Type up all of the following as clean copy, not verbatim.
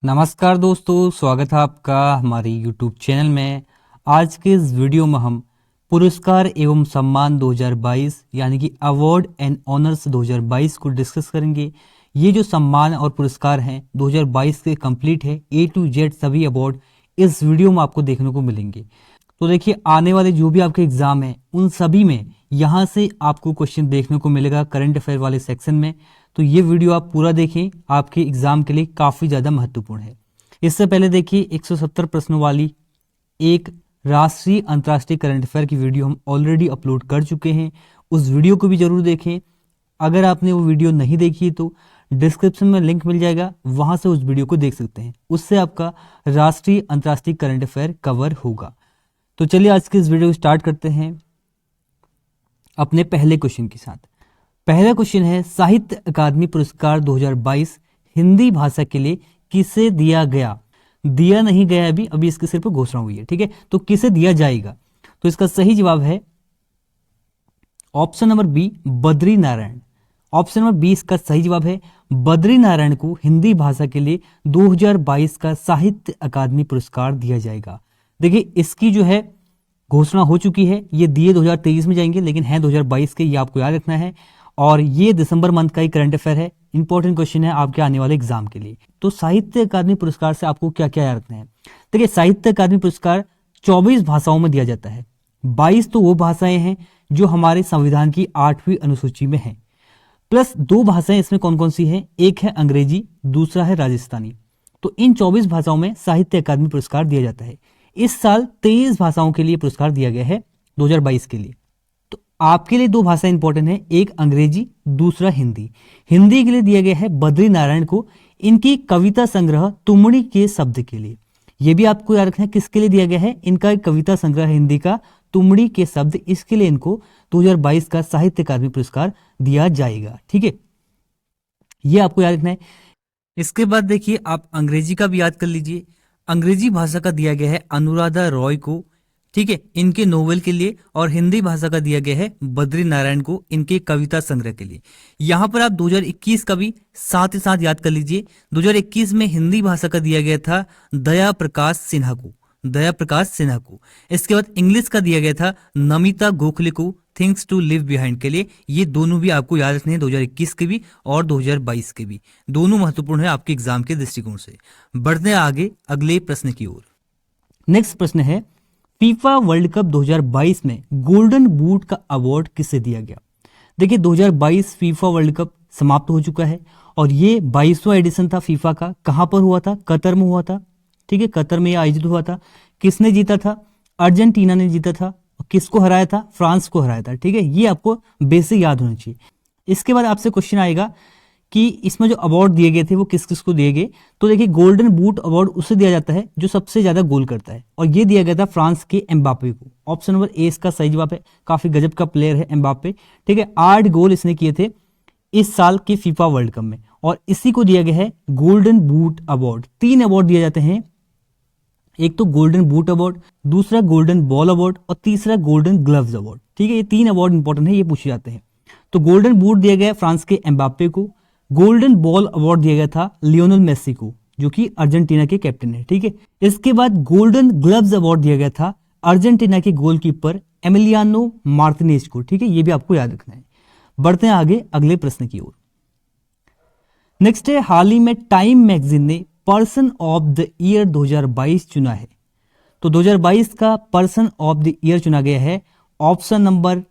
नमस्कार दोस्तों, स्वागत है आपका हमारे YouTube चैनल में। आज के इस वीडियो में हम पुरस्कार एवं सम्मान 2022 यानी कि अवार्ड एंड ऑनर्स 2022 को डिस्कस करेंगे। ये जो सम्मान और पुरस्कार हैं 2022 के कंप्लीट है, A to Z सभी अवार्ड इस वीडियो में आपको देखने को मिलेंगे। तो देखिए, आने वाले जो भी आपके एग्जाम हैं उन सभी में यहाँ से आपको क्वेश्चन देखने को मिलेगा करंट अफेयर वाले सेक्शन में। तो ये वीडियो आप पूरा देखें, आपके एग्जाम के लिए काफ़ी ज़्यादा महत्वपूर्ण है। इससे पहले देखिए 170 प्रश्नों वाली एक राष्ट्रीय अंतर्राष्ट्रीय करंट अफेयर की वीडियो हम ऑलरेडी अपलोड कर चुके हैं, उस वीडियो को भी जरूर देखें। अगर आपने वो वीडियो नहीं देखी तो डिस्क्रिप्शन में लिंक मिल जाएगा, वहाँ से उस वीडियो को देख सकते हैं। उससे आपका राष्ट्रीय अंतर्राष्ट्रीय करंट अफेयर कवर होगा। तो चलिए आज के इस वीडियो को स्टार्ट करते हैं अपने पहले क्वेश्चन के साथ। पहला क्वेश्चन है, साहित्य अकादमी पुरस्कार 2022 हिंदी भाषा के लिए किसे दिया गया? दिया नहीं गया अभी इसके सिर पर घोषणा हुई है, ठीक है। तो किसे दिया जाएगा? तो इसका सही जवाब है option number B, Badri Narayan. Option number B इसका सही जवाब है। बद्री नारायण को हिंदी भाषा के लिए 2022 का साहित्य अकादमी पुरस्कार दिया जाएगा। देखिए, इसकी जो है घोषणा हो चुकी है, ये दिए 2023 में जाएंगे लेकिन है 2022 के, ये आपको याद रखना है। और ये दिसंबर मंथ का ही करंट अफेयर है, इंपॉर्टेंट क्वेश्चन है आपके आने वाले एग्जाम के लिए। तो साहित्य अकादमी पुरस्कार से आपको क्या क्या याद रखना है? देखिए, साहित्य अकादमी पुरस्कार 24 भाषाओं में दिया जाता है। 22 तो वो भाषाएं हैं जो हमारे संविधान की 8वीं अनुसूची में है, प्लस 2 भाषाएं इसमें कौन कौन सी हैं? एक है अंग्रेजी, दूसरा है राजस्थानी। तो इन 24 भाषाओं में साहित्य अकादमी पुरस्कार दिया जाता है। इस साल 23 भाषाओं के लिए पुरस्कार दिया गया है 2022 के लिए। तो आपके लिए 2 भाषा इंपॉर्टेंट है, एक अंग्रेजी, दूसरा हिंदी। हिंदी के लिए दिया गया है बद्री नारायण को इनकी कविता संग्रह तुमड़ी के शब्द के लिए। यह भी आपको याद रखना है किसके लिए दिया गया है, इनका एक कविता संग्रह हिंदी का तुमड़ी के शब्द, इसके लिए इनको 2022 का साहित्य अकादमी पुरस्कार दिया जाएगा, ठीक है। यह आपको याद रखना है। इसके बाद देखिए, आप अंग्रेजी का भी याद कर लीजिए। अंग्रेजी भाषा का दिया गया है अनुराधा रॉय को, ठीक है, इनके नोवेल के लिए। और हिंदी भाषा का दिया गया है बद्री नारायण को इनके कविता संग्रह के लिए। यहां पर आप 2021 का भी साथ ही साथ याद कर लीजिए। 2021 में हिंदी भाषा का दिया गया था दया प्रकाश सिन्हा को, दया प्रकाश सिन्हा को। इसके बाद इंग्लिश का दिया गया था नमिता गोखले को थिंग्स टू लिव बिहाइंड के लिए। ये दोनों भी आपको याद रखने हैं, 2021 के भी और 2022 के भी, दोनों महत्वपूर्ण है आपके एग्जाम के दृष्टिकोण से। बढ़ते हैं आगे अगले प्रश्न की ओर। नेक्स्ट प्रश्न है, फीफा वर्ल्ड कप 2022 में गोल्डन बूट का अवार्ड किसे दिया गया? देखिए, 2022 फीफा वर्ल्ड कप समाप्त हो चुका है और ये 22वां एडिशन था फीफा का। कहां पर हुआ था? कतर में हुआ था, ठीक है, कतर में आयोजित हुआ था। किसने जीता था? अर्जेंटीना ने जीता था। किसको हराया था? फ्रांस को हराया था, ठीक है। ये आपको बेसिक याद होना चाहिए। इसके बाद आपसे क्वेश्चन आएगा कि इसमें जो अवार्ड दिए गए थे वो किस किस को दिए गए। तो देखिए, गोल्डन बूट अवार्ड उसे दिया जाता है जो सबसे ज्यादा गोल करता है, और ये दिया गया था फ्रांस के एम्बापे को। ऑप्शन नंबर ए इसका सही जवाब है। काफी गजब का प्लेयर है एम्बापे, ठीक है। 8 गोल इसने किए थे इस साल के फीफा वर्ल्ड कप में, और इसी को दिया गया है गोल्डन बूट अवार्ड। 3 अवार्ड दिए जाते हैं, एक तो गोल्डन बूट अवार्ड, दूसरा गोल्डन बॉल अवार्ड और तीसरा गोल्डन ग्लव्स अवार्ड, ठीक है। ये 3 अवार्ड इंपॉर्टेंट है, ये पूछे जाते हैं। तो गोल्डन बूट दिया गया फ्रांस के एम्बापे को। गोल्डन बॉल अवार्ड दिया गया था लियोनेल मेसी को, जो कि अर्जेंटीना के कैप्टन है, ठीक है। इसके बाद गोल्डन ग्लव्स अवार्ड दिया गया था अर्जेंटीना के गोलकीपर एमिलियानो मार्टिनेज को, ठीक है। ये भी आपको याद रखना है। बढ़ते हैं आगे अगले प्रश्न की ओर। नेक्स्ट है, हाल ही में टाइम मैगजीन ने पर्सन ऑफ द ईयर 2022 चुना है। तो 2022 का पर्सन ऑफ द ईयर चुना गया है option number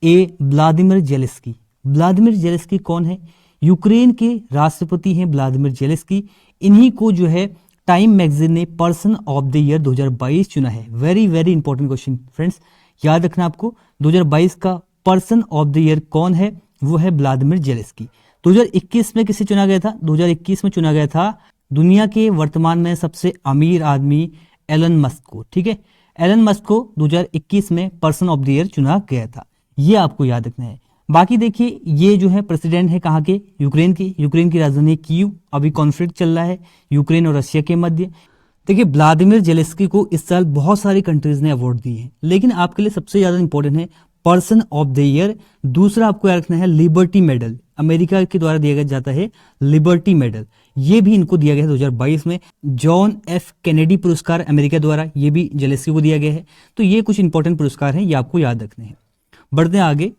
A, Vladimir Zelensky. Vladimir Zelensky कौन है? यूक्रेन के राष्ट्रपति हैं व्लादिमीर जेलेंस्की। इन्हीं को जो है टाइम मैगजीन ने पर्सन ऑफ द ईयर 2022 चुना है। Very very important question friends, याद रखना आपको। 2022 का पर्सन ऑफ द ईयर कौन है? वो है व्लादिमीर जेलेंस्की। 2021 में किसे चुना गया था? 2021 में चुना गया था दुनिया के वर्तमान में सबसे अमीर आदमी एलन मस्क को, ठीक है। एलन मस्क को 2021 में पर्सन ऑफ द ईयर चुना गया था, ये आपको याद रखना है। बाकी देखिए, ये जो है प्रेसिडेंट है कहाँ के? यूक्रेन की। यूक्रेन की राजधानी कीव। अभी कॉन्फ्लिक्ट चल रहा है यूक्रेन और रशिया के मध्य। देखिए, व्लादिमीर जेलेंस्की को इस साल बहुत सारी कंट्रीज ने अवार्ड दिए हैं, लेकिन आपके लिए सबसे ज्यादा इंपॉर्टेंट है पर्सन ऑफ द ईयर। दूसरा आपको याद रखना है लिबर्टी मेडल, अमेरिका के द्वारा दिया जाता है लिबर्टी मेडल। ये भी इनको दिया गया है 2022 में। जॉन एफ कैनेडी पुरस्कार अमेरिका द्वारा, ये भी जेलेस्की को दिया गया है। तो ये कुछ इंपॉर्टेंट पुरस्कार हैं, ये आपको याद रखने हैं। बढ़ते हैं आगे।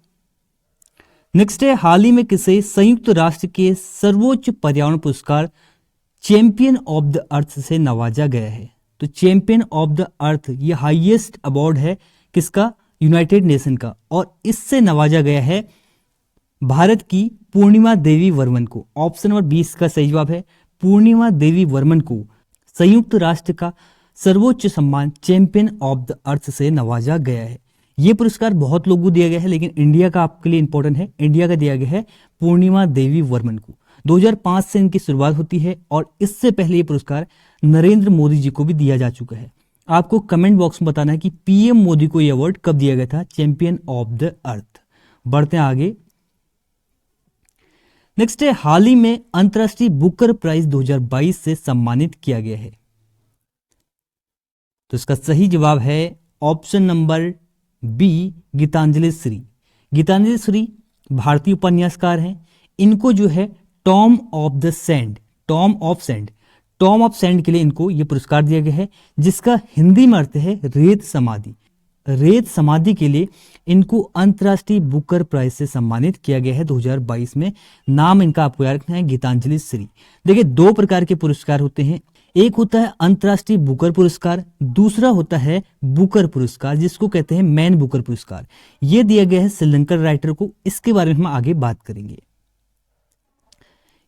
नेक्स्ट है, हाल ही में किसे संयुक्त राष्ट्र के सर्वोच्च पर्यावरण पुरस्कार चैंपियन ऑफ द अर्थ से नवाजा गया है? तो चैंपियन ऑफ द अर्थ ये हाईएस्ट अवार्ड है किसका? यूनाइटेड नेशन का। और इससे नवाजा गया है भारत की पूर्णिमा देवी वर्मन को। ऑप्शन नंबर 20 का सही जवाब है पूर्णिमा देवी वर्मन को संयुक्त राष्ट्र का सर्वोच्च सम्मान चैंपियन ऑफ द अर्थ से नवाजा गया है। यह पुरस्कार बहुत लोगों को दिया गया है, लेकिन इंडिया का आपके लिए इंपॉर्टेंट है। इंडिया का दिया गया है पूर्णिमा देवी वर्मन को। 2005 से इनकी शुरुआत होती है और इससे पहले ये पुरस्कार नरेंद्र मोदी जी को भी दिया जा चुका है। आपको कमेंट बॉक्स में बताना है कि पीएम मोदी को यह अवार्ड कब दिया गया था, चैंपियन ऑफ द अर्थ। बढ़ते हैं आगे। नेक्स्ट है, हाल ही में अंतर्राष्ट्रीय बुकर प्राइज 2022 से सम्मानित किया गया है। तो इसका सही जवाब है option number B, Geetanjali Shree. Geetanjali Shree भारतीय उपन्यासकार हैं। इनको जो है tomb of the sand, tomb of sand के लिए इनको ये पुरस्कार दिया गया है, जिसका हिंदी में अर्थ है रेत समाधि। रेत समाधि के लिए इनको अंतर्राष्ट्रीय बुकर प्राइज से सम्मानित किया गया है 2022 में। नाम इनका आपको याद रखना है, गीतांजलि श्री। देखिए, दो प्रकार के पुरस्कार होते हैं। एक होता है अंतर्राष्ट्रीय बुकर पुरस्कार, दूसरा होता है बुकर पुरस्कार, जिसको कहते हैं मैन बुकर पुरस्कार। यह दिया गया है श्रीलंकन राइटर को। इसके बारे में हम आगे बात करेंगे।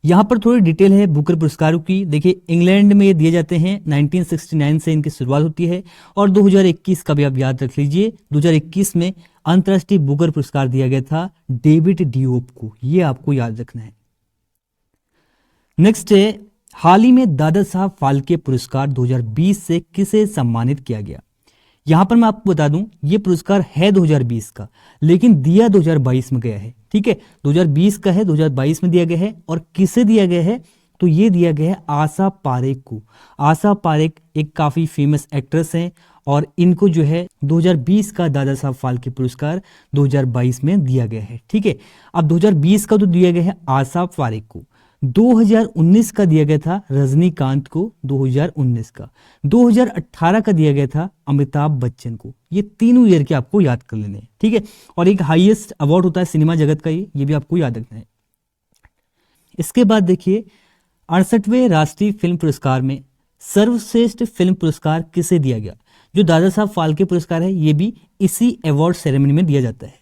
यहां पर थोड़ी डिटेल है बुकर पुरस्कारों की। देखिए, इंग्लैंड में ये दिए जाते हैं। 1969 से इनकी शुरुआत होती है और 2021 का भी आप याद रख लीजिए। 2021 में अंतर्राष्ट्रीय बुकर पुरस्कार दिया गया था डेविड डियोप को। ये आपको याद रखना है। नेक्स्ट है, हाल ही में दादा साहब फाल्के पुरस्कार 2020 से किसे सम्मानित किया गया? यहां पर मैं आपको बता दूं, ये पुरस्कार है 2020 का, लेकिन दिया 2022 में गया है। ठीक है, 2020 का है, 2022 में दिया गया है। और किसे दिया गया है? तो ये दिया गया है आशा पारेख को। आशा पारेख एक काफी फेमस एक्ट्रेस हैं और इनको जो है 2020 का दादा साहब फाल्के पुरस्कार 2022 में दिया गया है। ठीक है, अब 2020 का तो दिया गया है आशा पारेख को, 2019 का दिया गया था रजनीकांत को, 2019 का, 2018 का दिया गया था अमिताभ बच्चन को। ये तीनों ईयर के आपको याद कर लेने हैं। ठीक है, और एक हाईएस्ट अवार्ड होता है सिनेमा जगत का, ये भी आपको याद रखना है। इसके बाद देखिए, 68वें राष्ट्रीय फिल्म पुरस्कार में सर्वश्रेष्ठ फिल्म पुरस्कार किसे दिया गया? जो दादा साहब फाल्के पुरस्कार है, ये भी इसी अवार्ड सेरेमनी में दिया जाता है।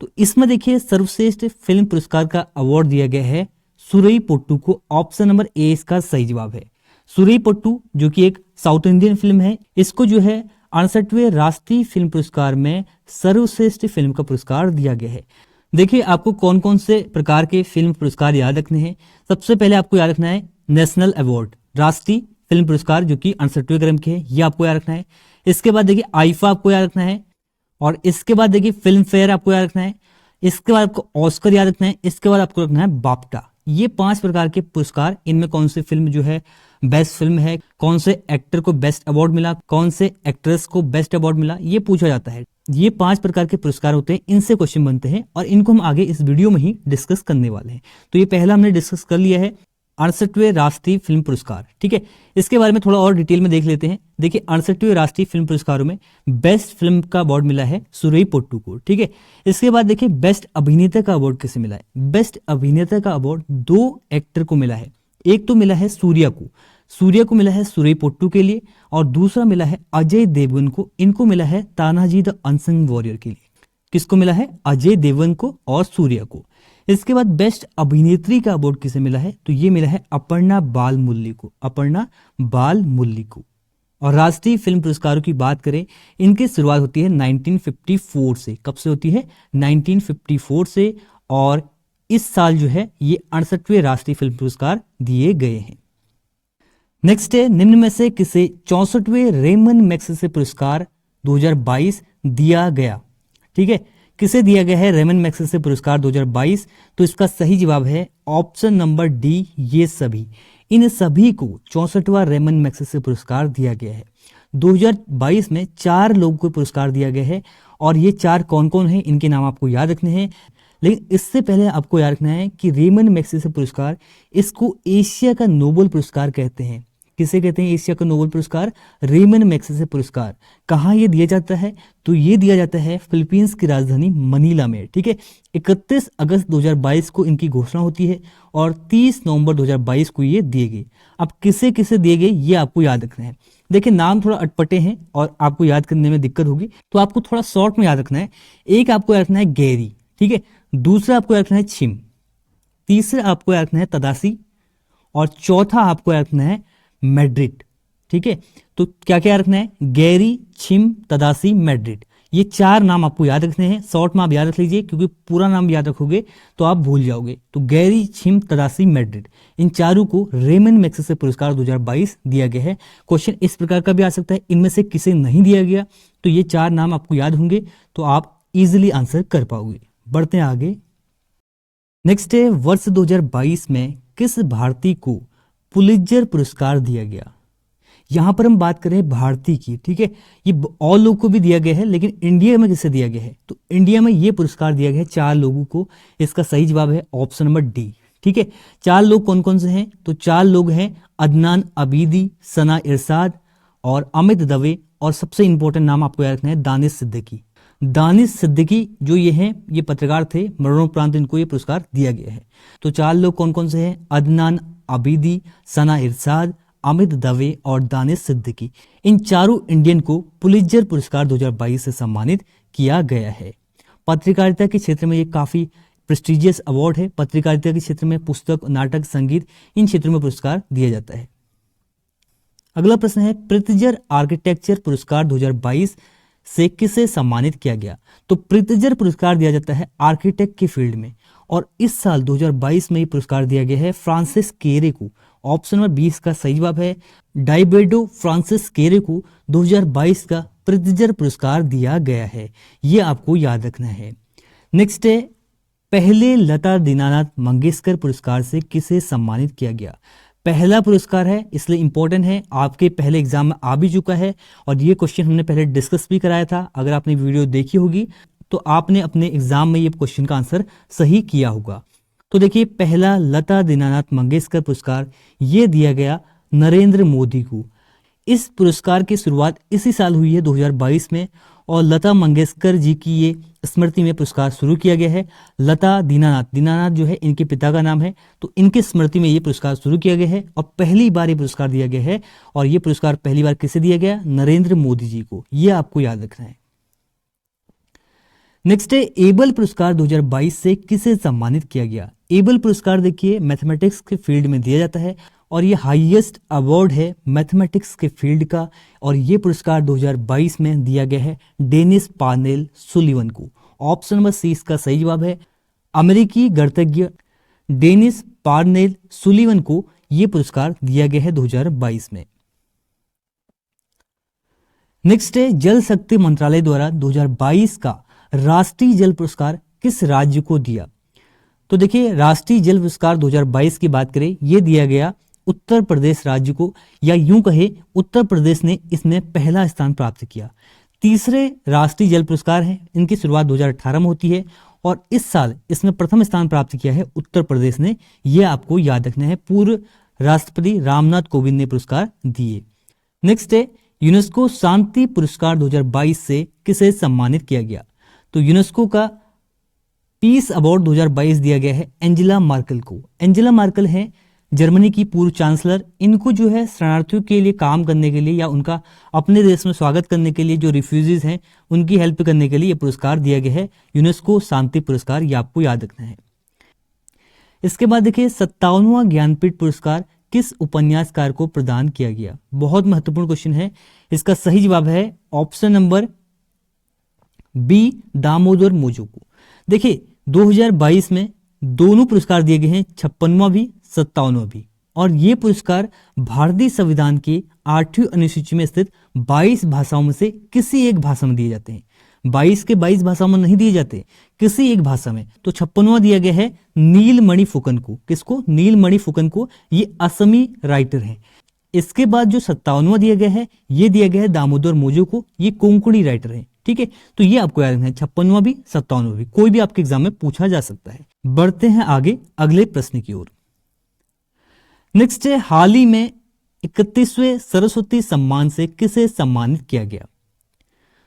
तो इसमें देखिए, सर्वश्रेष्ठ फिल्म पुरस्कार का अवार्ड दिया गया है सुरई पोट्टू को। ऑप्शन नंबर ए इसका सही जवाब है। सुरई पोट्टू जो कि एक साउथ इंडियन फिल्म है, इसको जो है 68वें राष्ट्रीय फिल्म पुरस्कार में सर्वश्रेष्ठ फिल्म का पुरस्कार दिया गया है। देखिए, आपको कौन कौन से प्रकार के फिल्म पुरस्कार याद रखने हैं। सबसे पहले आपको याद रखना है नेशनल अवार्ड, राष्ट्रीय फिल्म पुरस्कार जो कि 68वें क्रम के हैं, ये आपको याद रखना है। इसके बाद देखिए आईफा आपको याद रखना है, और इसके बाद देखिए फिल्म फेयर आपको याद रखना है। इसके बाद आपको ऑस्कर याद रखना है। इसके बाद आपको रखना है बाफ्टा। ये 5 प्रकार के पुरस्कार, इनमें कौन सी फिल्म जो है बेस्ट फिल्म है, कौन से एक्टर को बेस्ट अवार्ड मिला, कौन से एक्ट्रेस को बेस्ट अवार्ड मिला, ये पूछा जाता है। ये 5 प्रकार के पुरस्कार होते हैं, इनसे क्वेश्चन बनते हैं और इनको हम आगे इस वीडियो में ही डिस्कस करने वाले हैं। तो ये पहला हमने डिस्कस कर लिया है 68वें राष्ट्रीय फिल्म पुरस्कार। ठीक है, इसके बारे में थोड़ा और डिटेल में देख लेते हैं। देखिए, 68वें राष्ट्रीय फिल्म पुरस्कारों में बेस्ट फिल्म का अवार्ड मिला है सुरई पोट्टू को। ठीक है, इसके बाद देखिए बेस्ट अभिनेता का अवार्ड किसे मिला है? बेस्ट अभिनेता का अवार्ड 2 एक्टर को मिला है। एक तो मिला है सूर्या को मिला है सुरई पोट्टू के लिए, और दूसरा मिला है अजय देवगन को। इनको मिला है तानाजी द अनसंग वॉरियर के लिए। किसको मिला है? अजय देवगन को और सूर्या को। इसके बाद बेस्ट अभिनेत्री का अवार्ड किसे मिला है? तो ये मिला है अपर्णा बालमुरली को, अपर्णा बालमुरली को। और राष्ट्रीय फिल्म पुरस्कारों की बात करें, इनकी शुरुआत होती है 1954 से। कब से होती है? 1954 से। और इस साल जो है ये 68वें राष्ट्रीय फिल्म पुरस्कार दिए गए हैं। नेक्स्ट है, निम्न में से किसे 64वें रेमन मैग्सेसे पुरस्कार 2022 दिया गया? ठीक है, किसे दिया गया है रेमन मैग्सेसे पुरस्कार 2022? तो इसका सही जवाब है ऑप्शन नंबर डी, ये सभी। इन सभी को 64वां रेमन मैग्सेसे पुरस्कार दिया गया है। 2022 में 4 लोगों को पुरस्कार दिया गया है, और ये 4 कौन कौन है, इनके नाम आपको याद रखने हैं। लेकिन इससे पहले आपको याद रखना है कि रेमन मैग्सेसे पुरस्कार, इसको एशिया का नोबेल पुरस्कार कहते हैं। किसे कहते हैं एशिया का नोबेल पुरस्कार? रेमन मैग्सेसे पुरस्कार। कहाँ ये दिया जाता है? तो ये दिया जाता है फिलीपींस की राजधानी मनीला में, ठीक है। 31 अगस्त 2022 को इनकी घोषणा होती है और 30 नवंबर 2022 को ये दिए गए। अब किसे किसे दिए गए ये आपको याद रखना है। देखिए नाम थोड़ा अटपटे हैं और आपको याद करने में दिक्कत होगी, तो आपको थोड़ा शॉर्ट में याद रखना है। एक आपको याद रखना है गैरी, ठीक है। दूसरा आपको याद रखना है छिम। तीसरा आपको याद रखना है तदासी। और चौथा आपको याद रखना है मैड्रिड, ठीक है। तो क्या क्या रखना है? गैरी, छिम, तदासी, मैड्रिड। ये 4 नाम आपको याद रखने हैं। शॉर्ट में आप याद रख लीजिए, क्योंकि पूरा नाम याद रखोगे तो आप भूल जाओगे। तो गैरी, छिम, तदासी, मैड्रिड, इन चारों को रेमन मैग्सेसे पुरस्कार 2022 दिया गया है। क्वेश्चन इस प्रकार का भी आ सकता है, इनमें से किसे नहीं दिया गया? तो ये 4 नाम आपको याद होंगे तो आप इजिली आंसर कर पाओगे। बढ़ते हैं आगे। नेक्स्ट है, वर्ष 2022 में किस भारतीय को पुलित्जर पुरस्कार दिया गया? यहां पर हम बात करें भारतीय की, ठीक है। ये और लोग को भी दिया गया है, लेकिन इंडिया में किसे दिया गया है? तो इंडिया में ये पुरस्कार दिया गया है 4 लोगों को। इसका सही जवाब है ऑप्शन नंबर डी, ठीक है। 4 लोग कौन कौन से हैं? तो 4 लोग हैं अदनान अबीदी, सना इरशाद और अमित दवे, और सबसे इंपॉर्टेंट नाम आपको याद रखना है दानिश सिद्दीकी। दानिश सिद्दीकी जो ये हैं, ये पत्रकार थे, मरणोपरांत इनको ये पुरस्कार दिया गया है। तो 4 लोग कौन कौन से हैं? अदनान अबीदी, सना इरशाद, अमित दवे और दानिश सिद्दीकी। इन चारों इंडियन को पुलित्जर पुरस्कार 2022 से सम्मानित किया गया है। पत्रकारिता के क्षेत्र में ये काफी प्रेस्टिजियस अवार्ड है। पत्रकारिता के क्षेत्र में पुस्तक, नाटक, संगीत, इन क्षेत्रों में पुरस्कार दिया जाता है। अगला प्रश्न है, प्रित्जर आर्किटेक्चर पुरस्कार 2022 से किसे सम्मानित किया गया? तो प्रित्जर पुरस्कार दिया जाता है आर्किटेक्ट की फील्ड में, और इस साल 2022 में ये पुरस्कार दिया गया है फ्रांसिस केरे को। ऑप्शन नंबर 20 का सही जवाब है डाइबेडो फ्रांसिस केरे को 2022 का प्रित्जर पुरस्कार दिया गया है। ये आपको याद रखना है। नेक्स्ट है, पहले लता दीनानाथ मंगेशकर पुरस्कार से किसे सम्मानित किया गया? पहला पुरस्कार है, इसलिए इंपॉर्टेंट है, आपके पहले एग्जाम में आ भी चुका है और ये क्वेश्चन हमने पहले डिस्कस भी कराया था। अगर आपने वीडियो देखी होगी तो आपने अपने एग्जाम में ये क्वेश्चन का आंसर सही किया होगा। तो देखिए, पहला लता दीनानाथ मंगेशकर पुरस्कार ये दिया गया नरेंद्र मोदी को। इस पुरस्कार की शुरुआत इसी साल हुई है 2022 में, और लता मंगेशकर जी की ये स्मृति में पुरस्कार शुरू किया गया है। लता दीनानाथ, दीनानाथ जो है इनके पिता का नाम है, तो इनके स्मृति में ये पुरस्कार शुरू किया गया है और पहली बार ये पुरस्कार दिया गया है। और ये पुरस्कार पहली बार किसे दिया गया? नरेंद्र मोदी जी को। ये आपको याद रखना है। नेक्स्ट है, एबल पुरस्कार 2022 से किसे सम्मानित किया गया? एबल पुरस्कार देखिए मैथमेटिक्स के फील्ड में दिया जाता है और ये हाईएस्ट अवार्ड है मैथमेटिक्स के फील्ड का, और ये पुरस्कार 2022 में दिया गया है डेनिस पार्नेल सुलिवन को। ऑप्शन नंबर सी इसका सही जवाब है। अमेरिकी गणितज्ञ डेनिस पार्नेल सुलिवन को ये पुरस्कार दिया गया है 2022 में। नेक्स्ट है, जल शक्ति मंत्रालय द्वारा 2022 का राष्ट्रीय जल पुरस्कार किस राज्य को दिया? तो देखिए, राष्ट्रीय जल पुरस्कार 2022 की बात करें, यह दिया गया उत्तर प्रदेश राज्य को, या यूं कहे उत्तर प्रदेश ने इसमें पहला स्थान प्राप्त किया। तीसरे राष्ट्रीय जल पुरस्कार हैं, इनकी शुरुआत 2018 में होती है और इस साल इसमें प्रथम स्थान प्राप्त किया है उत्तर प्रदेश ने। यह आपको याद रखना है। पूर्व राष्ट्रपति रामनाथ कोविंद ने पुरस्कार दिए। नेक्स्ट है, यूनेस्को शांति पुरस्कार 2022 से किसे सम्मानित किया गया? तो यूनेस्को का पीस अवार्ड 2022 दिया गया है एंजेला मार्केल को। एंजेला मार्केल हैं जर्मनी की पूर्व चांसलर। इनको जो है शरणार्थियों के लिए काम करने के लिए, या उनका अपने देश में स्वागत करने के लिए, जो रिफ्यूजीज हैं उनकी हेल्प करने के लिए ये पुरस्कार दिया गया है यूनेस्को शांति पुरस्कार। ये आपको याद रखना है। इसके बाद देखिए, 57वां ज्ञानपीठ पुरस्कार किस उपन्यासकार को प्रदान किया गया? बहुत महत्वपूर्ण क्वेश्चन है। इसका सही जवाब है option number B, Damodar Mauzo को। देखिए, 2022 में दोनों पुरस्कार दिए गए हैं, 56वां भी 57वां भी, और ये पुरस्कार भारतीय संविधान के 8वीं अनुसूची में स्थित 22 भाषाओं में से किसी एक भाषा में दिए जाते हैं। 22 के 22 भाषाओं में नहीं दिए जाते, किसी एक भाषा में। तो 56वां दिया गया है नीलमणि फुकन को। किसको? नीलमणि फुकन को। ये असमी राइटर हैं। इसके बाद जो 57वां दिया गया है, ये दिया गया है दामोदर मोजो को। ये कोंकणी राइटर हैं। ठीक है, तो ये आपको याद रखना है, 56वां भी 57वां भी, कोई भी आपके एग्जाम में पूछा जा सकता है। बढ़ते हैं आगे अगले प्रश्न की ओर। नेक्स्ट है, हाल ही में 31वें सरस्वती सम्मान से किसे सम्मानित किया गया?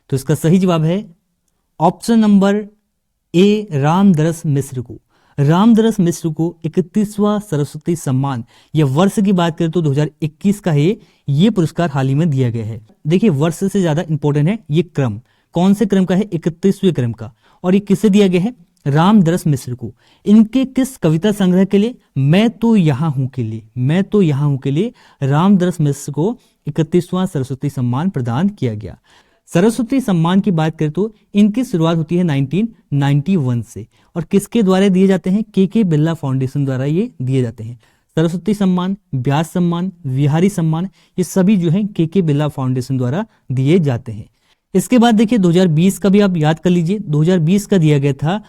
तो इसका सही जवाब है ऑप्शन नंबर ए, रामदरस मिश्र को। रामदरस मिश्र को 31वां सरस्वती सम्मान, यह वर्ष की बात करें तो 2021 का है, ये पुरस्कार हाल ही में दिया गया है। देखिए वर्ष से ज्यादा इंपॉर्टेंट है ये क्रम, कौन से क्रम का है? 31वें क्रम का। और ये किसे दिया गया है? रामदरस मिश्र को। इनके किस कविता संग्रह के लिए? मैं तो यहाँ हूं के लिए, मैं तो यहाँ हूं के लिए रामदरस मिश्र को 31वां सरस्वती सम्मान प्रदान किया गया। सरस्वती सम्मान की बात करें तो इनकी शुरुआत होती है 1991 से, और किसके द्वारा दिए जाते हैं? के बिरला फाउंडेशन द्वारा ये दिए जाते हैं। सरस्वती सम्मान, व्यास सम्मान, विहारी सम्मान, ये सभी जो है के बिरला फाउंडेशन द्वारा दिए जाते हैं। इसके बाद देखिए 2020 का भी आप याद कर लीजिए, 2020 का दिया गया था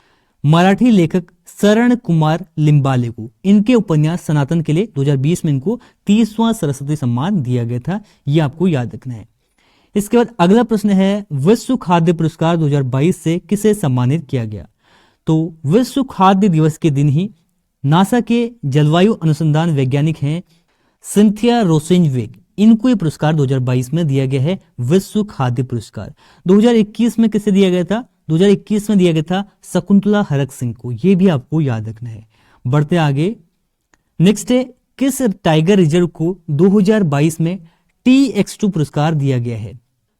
मराठी लेखक शरण कुमार लिम्बाले को। इनके उपन्यास सनातन के लिए 2020 में इनको 30वां सरस्वती सम्मान दिया गया था, ये आपको याद रखना है। इसके बाद अगला प्रश्न है, विश्व खाद्य पुरस्कार 2022 से किसे सम्मानित किया गया? तो विश्व खाद्य दिवस के दिन ही नासा के जलवायु अनुसंधान वैज्ञानिक हैं सिंथिया रोसेंजवेग, इनको ये पुरस्कार 2022 में दिया गया है, विश्व खाद्य पुरस्कार। 2021 में किसे दिया गया था? 2021 में दिया गया था शकुंतला हरक सिंह को, ये भी आपको याद रखना है। बढ़ते आगे, नेक्स्ट है, किस टाइगर रिजर्व को 2022 में TX2 पुरस्कार दिया गया है?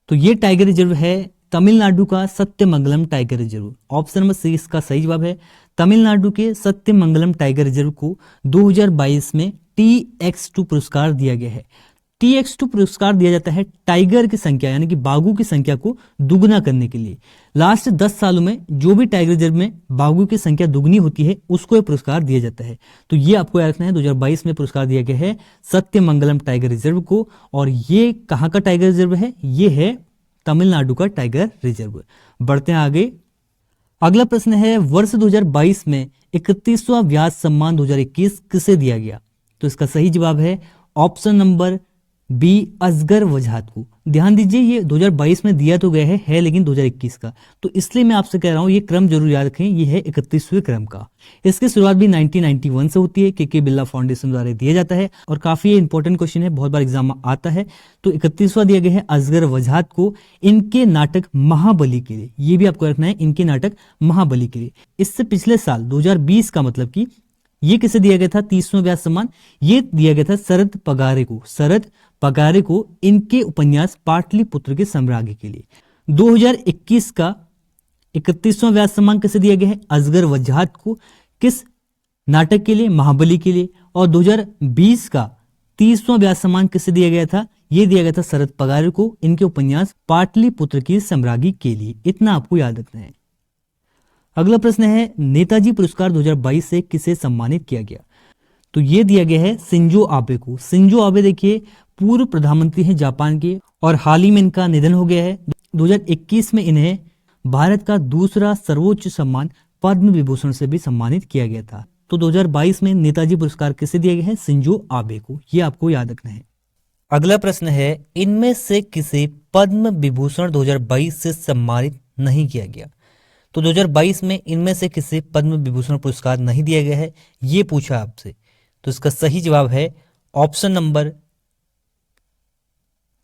तो ये टाइगर रिजर्व है तमिलनाडु का Sathyamangalam tiger reserve. Option number C इसका सही जवाब है। तमिलनाडु के सत्यमंगलम टाइगर रिजर्व को 2022 में TX2 पुरस्कार दिया गया है। TX2 पुरस्कार दिया जाता है टाइगर की संख्या यानी कि बाघों की संख्या को दुगना करने के लिए। लास्ट 10 सालों में जो भी टाइगर रिजर्व में बाघों की संख्या दुगनी होती है उसको यह पुरस्कार दिया जाता है। तो ये आपको याद रखना है, 2022 में पुरस्कार दिया गया है सत्यमंगलम टाइगर रिजर्व को। और ये कहाँ का टाइगर रिजर्व है? ये है तमिलनाडु का टाइगर रिजर्व। बढ़ते हैं आगे, अगला प्रश्न है, वर्ष 2022 में 31वां व्यास सम्मान 2021 किसे दिया गया? तो इसका सही जवाब है ऑप्शन नंबर बी, असगर वजाहत को। ध्यान दीजिए ये 2022 में दिया तो गया है लेकिन 2021 का, तो इसलिए मैं आपसे कह रहा हूं ये क्रम जरूर याद रखें, ये है 31वें क्रम का। इसकी शुरुआत भी 1991 से होती है, के बिरला फाउंडेशन द्वारा दिया जाता है और काफी इंपॉर्टेंट क्वेश्चन है, बहुत बार एग्जाम में आता है। तो 31वां दिया गया है असगर वजाहत को, इनके नाटक महाबली के लिए। ये भी आपको रखना है, इनके नाटक महाबली के लिए। इससे पिछले साल 2020 का मतलब कि ये किसे दिया गया था 30वां व्यास सम्मान? ये दिया गया था शरद पगारे को, शरद पगारे को, इनके उपन्यास पाटलिपुत्र के सम्राज्ञी के लिए। 2021 का 31वां व्यास सम्मान किसे दिया गया है? असगर वजाहत को, किस नाटक के लिए? महाबली के लिए। और 2020 का 30वां व्यास सम्मान किसे दिया गया था? ये दिया गया था शरद पगारे को, इनके उपन्यास पाटलिपुत्र की सम्राज्ञी के लिए। इतना आपको याद रखना है। अगला प्रश्न है, नेताजी पुरस्कार 2022 से किसे सम्मानित किया गया? तो ये दिया गया है शिंजो आबे को। शिंजो आबे देखिए पूर्व प्रधानमंत्री हैं जापान के और हाल ही में इनका निधन हो गया है। 2021 में इन्हें भारत का दूसरा सर्वोच्च सम्मान पद्म विभूषण से भी सम्मानित किया गया था। तो 2022 में नेताजी पुरस्कार किसे दिया गया है? शिंजो आबे को, ये आपको याद रखना है। अगला प्रश्न है, इनमें से किसे पद्म विभूषण 2022 से सम्मानित नहीं किया गया? तो 2022 में इनमें से किसे पद्म विभूषण पुरस्कार नहीं दिया गया है, ये पूछा आपसे। तो इसका सही जवाब है option number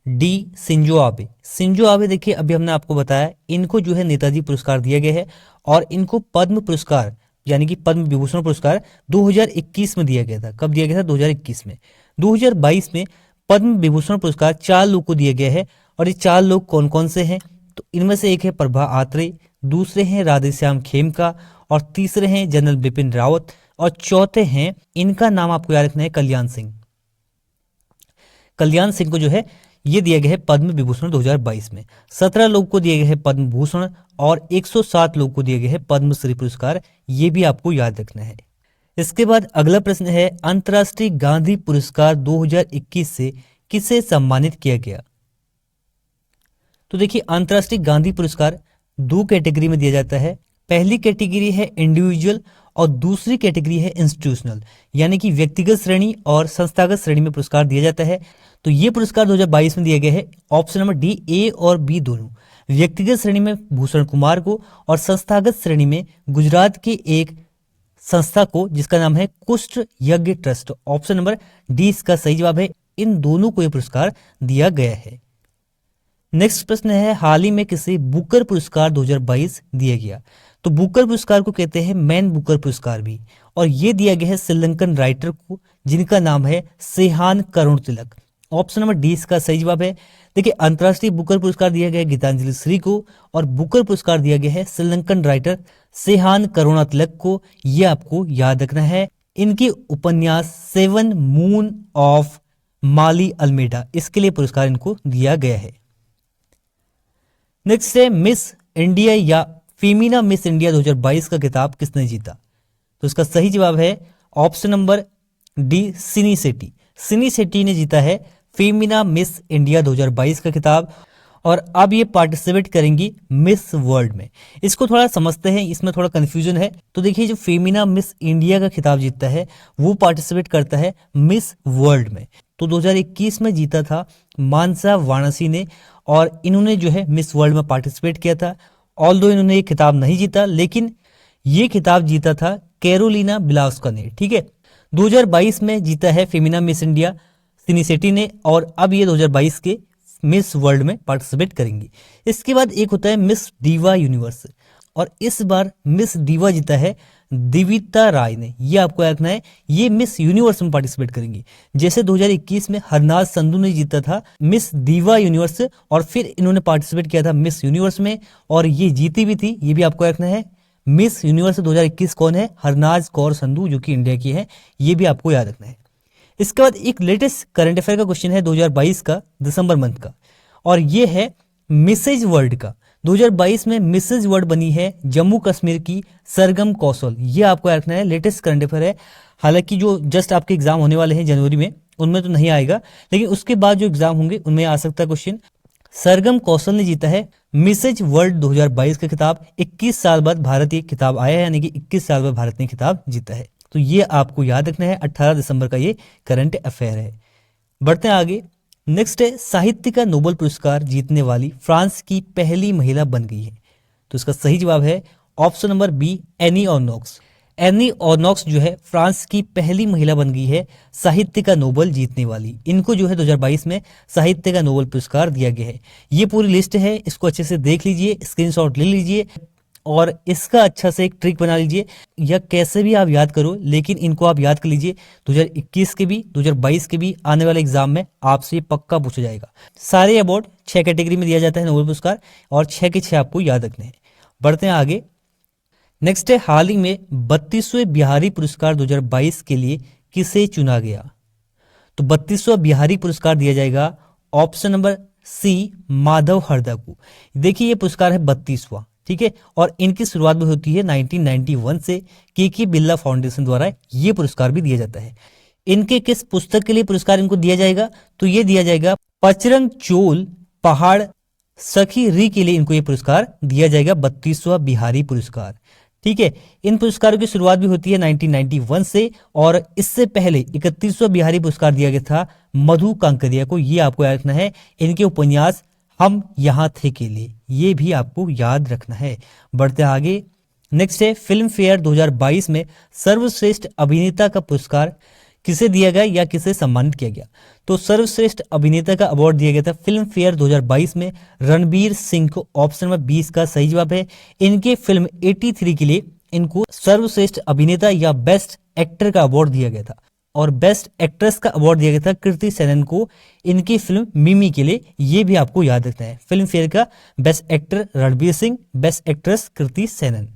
D, Shinzo Abe. Shinzo Abe देखिए अभी हमने आपको बताया, इनको जो है नेताजी पुरस्कार दिया गया है और इनको पद्म पुरस्कार यानी कि पद्म विभूषण पुरस्कार 2021 में दिया गया था। कब दिया गया था? 2021 में। 2022 में पद्म विभूषण पुरस्कार 4 लोग को दिया गया है और ये 4 लोग कौन कौन से हैं? तो इनमें से एक है प्रभा आत्रे, दूसरे हैं राधेश्याम खेमका और तीसरे हैं जनरल बिपिन रावत और चौथे हैं, इनका नाम आपको याद रखना है, कल्याण सिंह। कल्याण सिंह को जो है ये दिया गया है पद्म विभूषण 2022 में। 17 लोग को दिए गए हैं पद्म भूषण और 107 लोग को दिए गए हैं पद्मश्री पुरस्कार, ये भी आपको याद रखना है। इसके बाद अगला प्रश्न है, अंतर्राष्ट्रीय गांधी पुरस्कार 2021 से किसे सम्मानित किया गया? तो देखिए अंतर्राष्ट्रीय गांधी पुरस्कार 2 कैटेगरी में दिया जाता है। पहली कैटेगरी है इंडिविजुअल और दूसरी कैटेगरी है इंस्टीट्यूशनल, यानी कि व्यक्तिगत श्रेणी और संस्थागत श्रेणी में पुरस्कार दिया जाता है। तो ये पुरस्कार 2022 में दिया गया है ऑप्शन नंबर डी, ए और बी दोनों। व्यक्तिगत श्रेणी में भूषण कुमार को और संस्थागत श्रेणी में गुजरात के एक संस्था को जिसका नाम है कुष्ठ यज्ञ ट्रस्ट। ऑप्शन नंबर डी इसका सही जवाब है। इन दोनों को यह पुरस्कार दिया गया है। नेक्स्ट प्रश्न है, हाल ही में किसे बुकर पुरस्कार 2022 दिया गया? तो बुकर पुरस्कार को कहते हैं मैन बुकर पुरस्कार भी, और ये दिया गया है श्रीलंकन राइटर को जिनका नाम है सेहान करुणतिलक। ऑप्शन नंबर डी इसका सही जवाब है। देखिए, अंतर्राष्ट्रीय बुकर पुरस्कार दिया गया है गीतांजलि श्री को, और बुकर पुरस्कार दिया गया है श्रीलंकन राइटर सेहान करुणातिलक को। यह आपको याद रखना है। इनके उपन्यास 7 मून ऑफ माली अल्मेडा, इसके लिए पुरस्कार इनको दिया गया है। नेक्स्ट है, मिस इंडिया या फेमिना मिस इंडिया 2022 का खिताब किसने जीता? तो इसका सही जवाब है ऑप्शन नंबर डी सिनी शेट्टी। सिनी शेट्टी ने जीता है फेमिना मिस इंडिया 2022 का खिताब, और अब ये पार्टिसिपेट करेंगी मिस वर्ल्ड में। इसको थोड़ा समझते हैं, इसमें थोड़ा कंफ्यूजन है। तो देखिए, जो फेमिना मिस इंडिया का खिताब जीतता है वो पार्टिसिपेट करता है मिस वर्ल्ड में। तो 2021 में जीता था मानसा वाराणसी ने, और इन्होंने जो है मिस वर्ल्ड में पार्टिसिपेट किया था। ऑल्दो इन्होंने ये खिताब नहीं जीता, लेकिन ये खिताब जीता था कैरोलिना बिलास्का ने। ठीक है, 2022 में जीता है फेमिना मिस इंडिया सिनी शेट्टी ने, और अब ये 2022 के मिस वर्ल्ड में पार्टिसिपेट करेंगी। इसके बाद एक होता है मिस दीवा यूनिवर्स, और इस बार मिस दीवा जीता है दिविता राय ने। ये आपको याद रखना है, ये मिस यूनिवर्स में पार्टिसिपेट करेंगी। जैसे 2021 में हरनाज संधू ने जीता था मिस दीवा यूनिवर्स, और फिर इन्होंने पार्टिसिपेट किया था मिस यूनिवर्स में, और ये जीती भी थी। ये भी आपको याद रखना है। मिस यूनिवर्स 2021 कौन है? हरनाज कौर संधू, जो कि इंडिया की है। ये भी आपको याद रखना है। इसके बाद एक लेटेस्ट करंट अफेयर का क्वेश्चन है 2022 का दिसंबर मंथ का, और ये है मिसेज वर्ल्ड का। 2022 में मिसेज वर्ल्ड बनी है जम्मू कश्मीर की सरगम कौशल। ये आपको याद रखना है, लेटेस्ट करंट अफेयर है। हालांकि जो जस्ट आपके एग्जाम होने वाले हैं जनवरी में, उनमें तो नहीं आएगा, लेकिन उसके बाद जो एग्जाम होंगे उनमें आ सकता है क्वेश्चन। सरगम कौशल ने जीता है मिसेज वर्ल्ड 2022 का खिताब। 21 साल बाद भारत ये खिताब आया है, यानी कि 21 साल बाद भारत ने खिताब जीता है। तो ये आपको याद रखना है। 18 दिसंबर का ये करंट अफेयर है। बढ़ते हैं आगे। नेक्स्ट है, साहित्य का नोबेल पुरस्कार जीतने वाली फ्रांस की पहली महिला बन गई है। तो इसका सही जवाब है option number B Annie Ernaux. Annie Ernaux जो है फ्रांस की पहली महिला बन गई है साहित्य का नोबेल जीतने वाली। इनको जो है 2022 में साहित्य का नोबेल पुरस्कार दिया गया है। ये पूरी लिस्ट है, इसको अच्छे से देख लीजिए, स्क्रीनशॉट ले लीजिए, और इसका अच्छा से एक ट्रिक बना लीजिए, या कैसे भी आप याद करो, लेकिन इनको आप याद कर लीजिए। 2021 के भी 2022 के भी आने वाले एग्जाम में आपसे पक्का पूछा जाएगा। सारे अवार्ड 6 कैटेगरी में दिया जाता है नोबेल पुरस्कार, और 6 के 6 आपको याद रखने हैं। बढ़ते हैं आगे। नेक्स्ट है, हाल ही में 32वें बिहारी पुरस्कार 2022 के लिए किसे चुना गया? तो 32वां बिहारी पुरस्कार दिया जाएगा option number C Madhav Hada को। देखिए, ये पुरस्कार है 32वां, ठीक है, और इनकी शुरुआत भी होती है 1991 से। के बिरला फाउंडेशन द्वारा ये पुरस्कार भी दिया जाता है। इनके किस पुस्तक के लिए पुरस्कार इनको दिया जाएगा? तो ये दिया जाएगा पचरंग चोल पहाड़ सखी री के लिए इनको ये पुरस्कार दिया जाएगा, 32वां बिहारी पुरस्कार। ठीक है, इन पुरस्कारों की शुरुआत भी होती है 1991 से, और इससे पहले 31वां बिहारी पुरस्कार दिया गया था मधु कांकरिया को। ये आपको याद रखना है। इनके उपन्यास हम यहाँ थे के लिए, ये भी आपको याद रखना है। बढ़ते आगे। नेक्स्ट है, फिल्म फेयर 2022 में सर्वश्रेष्ठ अभिनेता का पुरस्कार किसे दिया गया या किसे सम्मानित किया गया? तो सर्वश्रेष्ठ अभिनेता का अवार्ड दिया गया था फिल्म फेयर 2022 में रणबीर सिंह को। ऑप्शन नंबर 20 का सही जवाब है। इनके फिल्म 83 के लिए इनको सर्वश्रेष्ठ अभिनेता या बेस्ट एक्टर का अवार्ड दिया गया था, और बेस्ट एक्ट्रेस का अवार्ड दिया गया था कृति सेनन को इनकी फिल्म मिमी के लिए। ये भी आपको याद रखना है। फिल्म फेयर का best actor Ranbir Singh, best actress Kriti Sanon.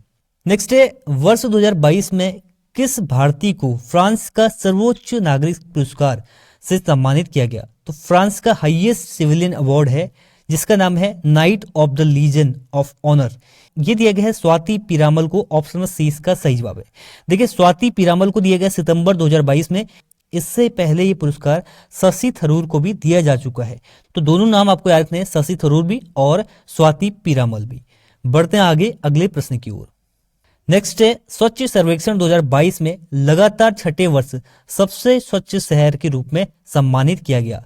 Next है, वर्ष 2022 में किस भारतीय को फ्रांस का सर्वोच्च नागरिक पुरस्कार से सम्मानित किया गया? तो फ्रांस का हाईएस्ट सिविलियन अवार्ड है जिसका नाम है Knight of the Legion of Honour. ये दिया गया है स्वाति पीरामल को। ऑप्शन नंबर सी इसका सही जवाब है। देखिए, स्वाति पीरामल को दिया गया सितंबर 2022 में। इससे पहले ये पुरस्कार शशि थरूर को भी दिया जा चुका है। तो दोनों नाम आपको याद रखने हैं, शशि थरूर भी और स्वाति पीरामल भी। बढ़ते हैं आगे अगले प्रश्न की ओर। नेक्स्ट है, स्वच्छ सर्वेक्षण 2022 में लगातार छठे वर्ष सबसे स्वच्छ शहर के रूप में सम्मानित किया गया।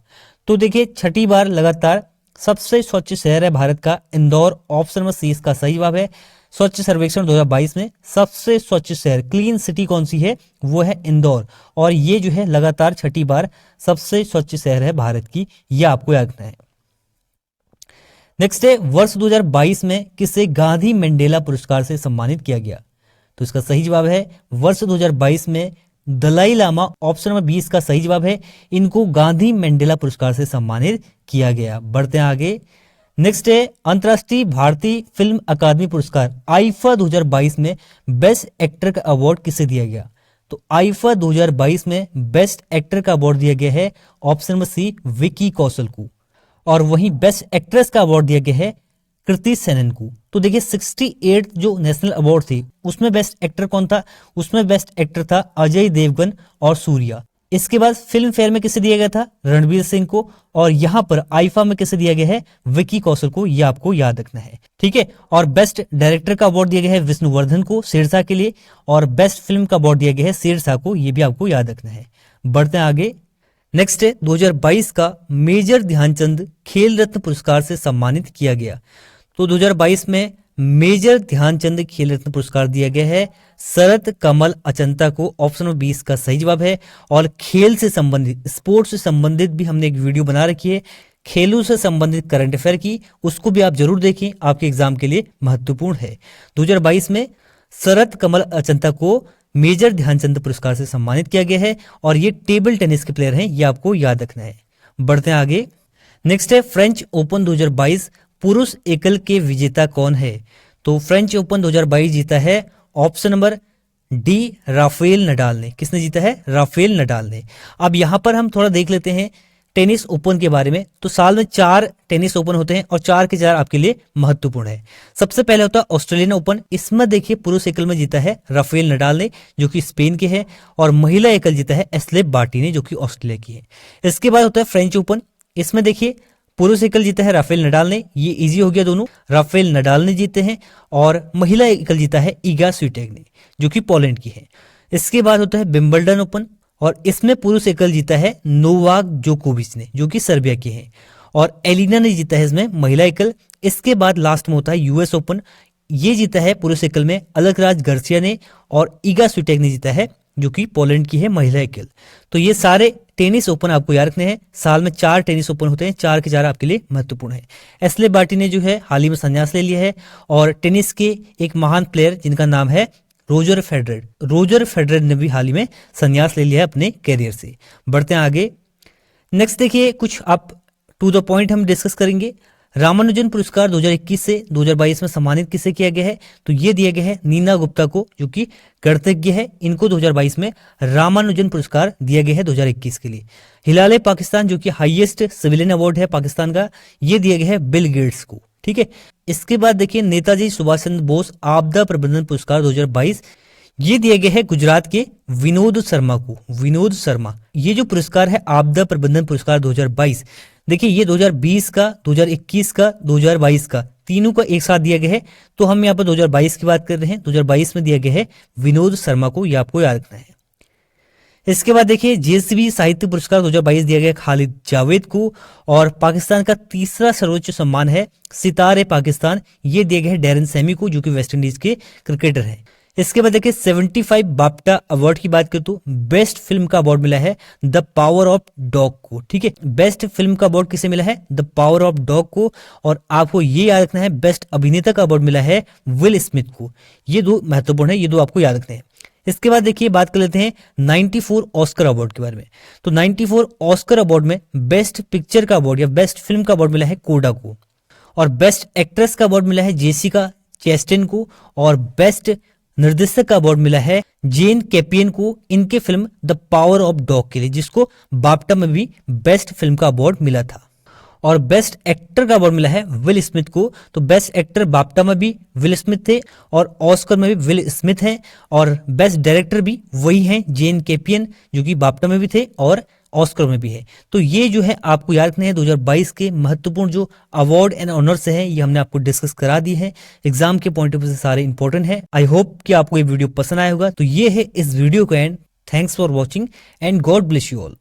तो देखिए, छठी बार लगातार सबसे स्वच्छ शहर है भारत का इंदौर। ऑप्शन नंबर सी इसका सही जवाब है। स्वच्छ सर्वेक्षण 2022 में सबसे स्वच्छ शहर क्लीन सिटी कौन सी है, वो है इंदौर। और ये जो है लगातार छठी बार सबसे स्वच्छ शहर है भारत की, ये आपको याद रखना है। नेक्स्ट है, वर्ष 2022 में किसे गांधी मंडेला पुरस्कार से सम्मानित किया गया? तो इसका सही जवाब है वर्ष 2022 में दलाई लामा। ऑप्शन नंबर 20 का सही जवाब है। इनको गांधी मंडेला पुरस्कार से सम्मानित किया गया। बढ़ते हैं आगे। नेक्स्ट है, अंतर्राष्ट्रीय भारतीय फिल्म अकादमी पुरस्कार आईफा 2022 में बेस्ट एक्टर का अवार्ड किसे दिया गया? तो आईफा 2022 में बेस्ट एक्टर का अवार्ड दिया गया है ऑप्शन नंबर सी विकी कौशल को। और वहीं बेस्ट एक्ट्रेस का अवार्ड दिया गया है कृति सेनन को। तो देखिए 68 जो नेशनल अवार्ड थे उसमें बेस्ट एक्टर कौन था? उसमें बेस्ट एक्टर था अजय देवगन और सूर्या। इसके बाद फिल्म फेयर में किसे दिया गया था? रणवीर सिंह को। और यहां पर आईफा में किसे दिया गया है? विकी कौशल को। यह आपको याद रखना है, ठीक है। और बेस्ट डायरेक्टर का अवार्ड दिया गया है विष्णुवर्धन को शेरशाह के लिए। और बेस्ट फिल्म का अवार्ड दिया गया है शेरशाह को। यह भी आपको याद रखना है। बढ़ते हैं आगे। नेक्स्ट है, 2022 का मेजर ध्यानचंद खेल रत्न पुरस्कार से सम्मानित किया गया। तो 2022 में मेजर ध्यानचंद खेल रत्न पुरस्कार दिया गया है शरत कमल अचंता को। ऑप्शन नंबर 20 का सही जवाब है। और खेल से संबंधित, स्पोर्ट्स से संबंधित भी हमने एक वीडियो बना रखी है, खेलों से संबंधित करंट अफेयर की, उसको भी आप जरूर देखें, आपके एग्जाम के लिए महत्वपूर्ण है। 2022 में शरत कमल अचंता को मेजर ध्यानचंद पुरस्कार से सम्मानित किया गया है। और ये टेबल टेनिस के प्लेयर हैं, ये आपको याद रखना है। बढ़ते हैं आगे। नेक्स्ट है, फ्रेंच ओपन 2022 पुरुष एकल के विजेता कौन है? तो फ्रेंच ओपन 2022 जीता है option number D Rafael Nadal ने। किसने जीता है? राफेल नडाल ने। अब यहां पर हम थोड़ा देख लेते हैं टेनिस ओपन के बारे में। तो साल में 4 टेनिस ओपन होते हैं और 4 के 4 आपके लिए महत्वपूर्ण है। सबसे पहले होता है ऑस्ट्रेलियन ओपन। इसमें देखिए पुरुष एकल में जीता है राफेल नडाल ने, जो कि स्पेन के है। और महिला एकल जीता है एस्ले बार्टी ने, जो कि ऑस्ट्रेलिया की है। इसके बाद होता है फ्रेंच ओपन। इसमें देखिए पुरुष एकल जीता है राफेल नडाल ने, ये इजी हो गया दोनों, राफेल नडाल ने जीते हैं। और महिला एकल जीता है ईगा स्विटेक ने, जो कि पोलैंड की है। इसके बाद होता है विंबलडन ओपन। और इसमें पुरुष एकल जीता है नोवाक जोकोविच ने, जो कि सर्बिया के हैं। और एलिना ने जीता है इसमें महिला एकल। इसके बाद लास्ट में होता है यूएस ओपन। ये जीता है पुरुष एकल में अलगराज गार्सिया ने। और ईगा स्विटेक ने जीता है, जो कि पोलैंड की है, महिला एकल। तो ये सारे टेनिस ओपन आपको याद रखने हैं। साल में 4 टेनिस ओपन होते हैं, 4 के 4 आपके लिए महत्वपूर्ण है। एस्ले बार्टी ने जो है हाल ही में संन्यास ले लिया है। और टेनिस के एक महान प्लेयर जिनका नाम है रोजर फेडरर ने भी हाल ही में संन्यास ले लिया है अपने कैरियर से। बढ़ते हैं आगे। नेक्स्ट देखिए, कुछ आप टू द पॉइंट हम डिस्कस करेंगे। रामानुजन पुरस्कार 2021 से 2022 में सम्मानित किसे किया गया है? तो ये दिया गया है नीना गुप्ता को, जो कि गणितज्ञ है। इनको 2022 में रामानुजन पुरस्कार दिया गया है 2021 के लिए। हिलाल पाकिस्तान, जो कि हाईएस्ट सिविलियन अवार्ड है पाकिस्तान का, ये दिया गया है बिल गेट्स को, ठीक है। इसके बाद देखिए नेताजी सुभाष चंद्र बोस आपदा प्रबंधन पुरस्कार 2022, ये दिया गया है गुजरात के विनोद शर्मा को। विनोद शर्मा, ये जो पुरस्कार है आपदा प्रबंधन पुरस्कार 2022, देखिए ये 2020 का, 2021 का, 2022 का, तीनों का एक साथ दिया गया है। तो हम यहाँ पर 2022 की बात कर रहे हैं। 2022 में दिया गया है विनोद शर्मा को, ये आपको याद रखना है। इसके बाद देखिए जेसीबी साहित्य पुरस्कार 2022 दिया गया खालिद जावेद को। और पाकिस्तान का तीसरा सर्वोच्च सम्मान है सितारे पाकिस्तान, ये दिया गया है डैरन सैमी को, जो कि वेस्ट इंडीज के क्रिकेटर हैं। इसके बाद देखिए 75 बाफ्टा अवार्ड की बात करें तो बेस्ट फिल्म का अवार्ड मिला है द पावर ऑफ डॉग को, ठीक है। बेस्ट फिल्म का अवार्ड किसे मिला है? द पावर ऑफ डॉग को। और आपको ये याद रखना है बेस्ट अभिनेता का अवार्ड मिला है विल स्मिथ को। ये 2 महत्वपूर्ण है, ये 2 आपको याद रखने हैं। इसके बाद देखिए बात कर लेते हैं 94 ऑस्कर अवार्ड के बारे में। तो 94 ऑस्कर अवार्ड में बेस्ट पिक्चर का अवार्ड या बेस्ट फिल्म का अवार्ड मिला है कोडा को। और बेस्ट एक्ट्रेस का अवार्ड मिला है जेसिका चेस्टेन को। और बेस्ट निर्देशक का अवार्ड मिला है जेन कैपियन को, इनके film the power of dog के लिए, जिसको बाफ्टा में भी बेस्ट फिल्म का अवार्ड मिला था। और बेस्ट एक्टर का अवार्ड मिला है विल स्मिथ को। तो बेस्ट एक्टर बाफ्टा में भी विल स्मिथ थे और ऑस्कर में भी विल स्मिथ हैं। और बेस्ट डायरेक्टर भी वही हैं जेन कैपियन, जो कि बाफ्टा में भी थे और ऑस्कर में भी है। तो ये जो है आपको याद रखने हैं 2022 के महत्वपूर्ण जो अवार्ड एंड ऑनर्स हैं, ये हमने आपको डिस्कस करा दी है। एग्जाम के पॉइंट ऑफ व्यू से सारे इंपॉर्टेंट है। आई होप कि आपको ये वीडियो पसंद आया होगा। तो ये है इस वीडियो का and. Thanks for watching and God bless you all.